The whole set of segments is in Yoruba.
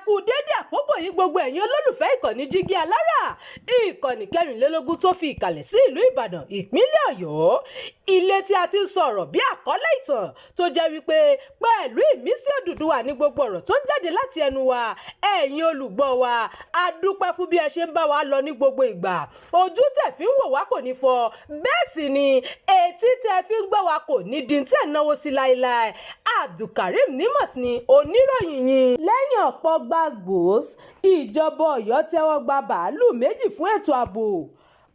kú dédé àkókò yìí gbogbo ẹ̀yin olólùfẹ́ ìkànnì Jígí Alára, ìkànnì 24 tó fi ìkàlẹ̀ sí ìlú Ìbàdàn ìpínlẹ̀ Ọ̀yọ́, ilé tí a ti ń sọ̀rọ̀ bí àkọ́lé ìtàn tó jẹ́ wípé pẹ̀lú ìmísí Odùduwà ní gbogbo ọ̀rọ̀ tó ń jáde láti ẹnu wa. Ẹ̀yin olùgbọ́ wa, a dúpẹ́ fún bí ẹ ṣe ń bá wa lọ ní gbogbo ìgbà. Ojú tẹ́ fi ń wò wá kò ní fọ́, bẹ́ẹ̀ sì ni etí tẹ́ fi ń gbọ́ wa kò ní di tí ẹ̀ náwó sí láéláé. Abdulkareem Nimas ni oníròyìn yín. Lẹ́yìn ọ̀pọ̀ gbàgbós, ìjọba Ọ̀yọ́ tẹ́wọ́ gba bàálù méjì fún ètò ààbò.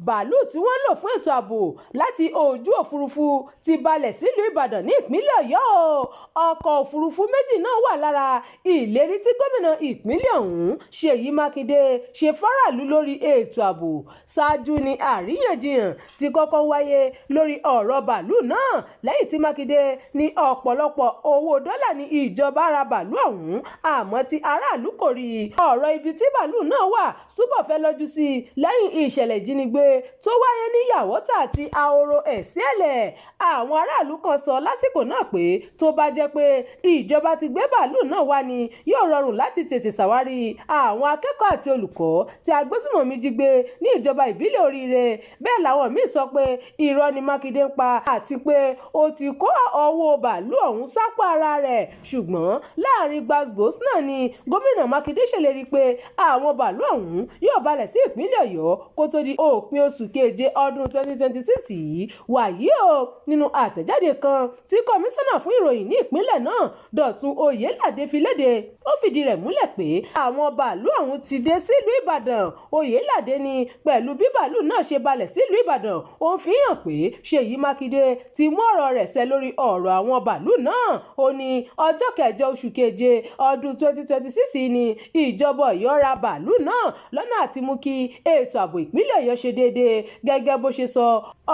Bàálù tí wọ́n lò fún ètò ààbò láti ojú òfurufú ti balẹ̀ sílùú Ìbàdàn ní ìpínlẹ̀ Ọ̀yọ́. Ọkọ̀ òfurufú méjì náà wà lára ìlérí tí gómìnà ìpínlẹ̀ ọ̀hún Ṣèyí Mákindé ṣe fáráàlú lórí ètò ààbò. Ṣáájú ni àríyànjiyàn ti kọ́kọ́ wáyé lórí ọ̀rọ̀ bàálù náà lẹ́yìn tí Mákindé ní ọ̀pọ̀lọpọ̀ owó dọ́là ní ìjọba ra bàálù ọ̀hún, àmọ́ tí aráàlú kò rí ọ̀rọ̀ ibi tí bàálù náà wà túbọ̀ fẹ́ lọ́jú sí lẹ́yìn ìṣẹ̀lẹ̀ ìjínigbé tó wáyé ní Yàwótà àti Ahoro Ẹ̀sìẹ̀lẹ̀. Àwọn aráàlú kan sọ lásìkò náà pé tó bá jẹ́ pé ìjọba ti gbé bàálù náà wá ni yóò rọrùn láti tètè ṣàwárí àwọn akẹ́kọ̀ọ́ àti olùkọ́ tí agbésùmọ̀mí jí gbé ní ìjọba ìbílẹ̀ Oríire. Bẹ́ẹ̀ làwọn míì sọ pé irọ́ ni Mákindé ń pa àti pé ó ti kó ọwọ́ bàálù ọ̀hún sápò ara rẹ̀. Ṣùgbọ́n láàrin gbàgbós náà ni gómìnà Mákindé ṣèlérí pé àwọn bàálù ọ̀hún yóò balẹ̀ sí ìpínlẹ̀ Ọ̀yọ́ kó tó di òpin oṣù keje ọdún 2026 yìí. Wàyí o, nínú àtẹ̀jáde kan tí kọmíṣánná fún ìròyìn ní ìpínlẹ̀ náà Dọ̀tun Oyèládé fi léde, ó fìdí rẹ̀ múlẹ̀ pé àwọn bàálù ọ̀hún ti dé sílùú Ìbàdàn. Oyèládé ní pẹ̀lú bí bàálù náà ṣe balẹ̀ sílùú Ìbàdàn, ó ń fi hàn pé Ṣèyí Mákindé ti mú ọ̀rọ̀ rẹ̀ ṣẹ lórí ọ̀rọ̀ àwọn bàálù náà. Ó ní ọjọ́ kẹjọ oṣù keje ọdún 2026 ni ìjọba Ọ̀yọ́ ra bàálù náà lọ́nà àti mú kí ètò ààbò ìpínlẹ̀ Ọ̀yọ́ ṣe déédéé. Gẹ́gẹ́ bó ṣe sọ,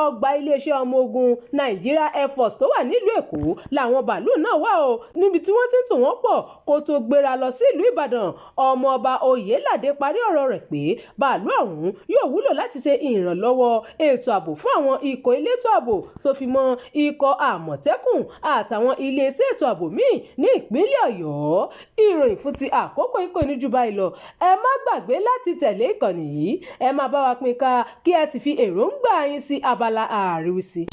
ọgbà iléeṣẹ́ ọmọ ogun Nigeria Air Force tó wà nílùú Èkó làwọn bàálù náà wà o, níbi tí wọ́n ti ń tò wọ́n pọ̀ kó tó gbéra lọ sílùú Ìbàdàn. Ọmọọba Oyèládé parí ọ̀rọ̀ rẹ̀ pé bàálù ọ̀hún yóò wúlò láti ṣe ìrànlọ́wọ́ ètò ààbò fún àwọn ikọ̀ elétò ààbò tó fi mọ́ ikọ̀ Àmọ̀tẹ́kùn àtàwọn iléeṣẹ́ ètò ààbò míì ní ìpínlẹ̀ Ọ̀yọ́. Ìròyìn fún ti àkókò ikọ̀ ní jù báyìí lọ. Ẹ má gbàgbé láti tẹ̀lé ìkànnì yìí, ẹ máa bá wa pín ká kí ẹ sì fi èròǹgbà yín sí abala àríwísí.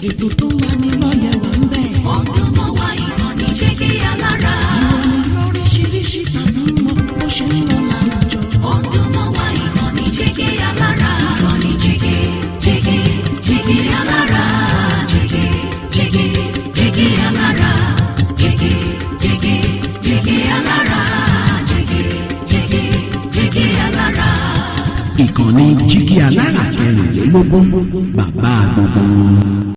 Ètò tó wà ní lọ́yẹ̀ wà ń bẹ̀. Ọdún mọ́ wá ìkànnì Jígí Alára. Ìròyìn lóríṣiríṣi tàbí mọ́ bó ṣe ń lọ láwùjọ. Ọdún mọ́ wá ìkànnì Jígí Alára. Ìkànnì Jígí Alára. Jígí Alára. Jígí Alára. Jígí Alára. Ìkànnì Jígí Alára 24, bàbá gbogbo.